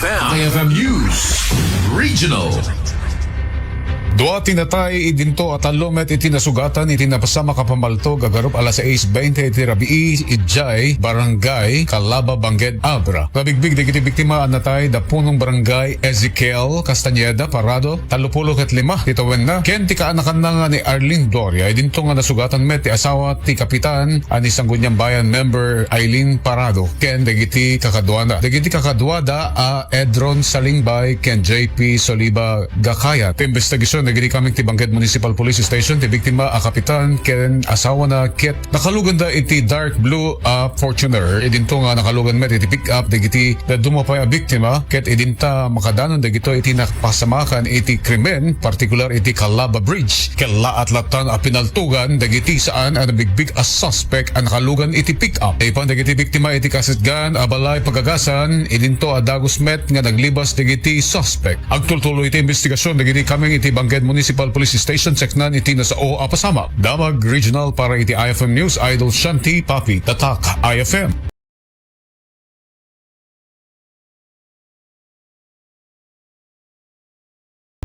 IFM News Regional. Dua tinatay idinto at alumet iti nasugatan iti napasama kapamalto gagarup alas 6:20 iti rabii idjay barangay Calaba Bangged Abra. Nabigbig digiti biktima ang natay da punong barangay Ezekiel Castañeda Parado 35 titawen na ken ti kaanakan na nga ni Arlene Gloria idinto nga nasugatan met ti asawa ti kapitan ani Sangguniang Bayan member Eileen Parado ken digiti kakadwada a Edron Salingbay ken JP Soliba Gakaya. Investigasyon nagiri kaming ti Bangged Municipal Police Station ti biktima a kapitan ken asawa na ket nakalugan da iti dark blue Fortuner idinto nga nakalugan met iti pick up dagiti da dumapay a biktima ket idinta makadanon dagito iti nakapasamakan iti krimen partikular iti Calaba Bridge ken laatlatan a pinaltugan dagiti saan a nabigbig a suspect a nakalugan iti pick up ipan dagiti biktima iti kasitgan a balay pagagasan idinto a dagos met nga naglibas dagiti suspect agtultuloy iti investigasyon dagiti kaming iti Bangged Municipal Police Station seknan iti nasao a pasama. Damag Regional para iti IFM News Idol Shanti Papi Tatak IFM.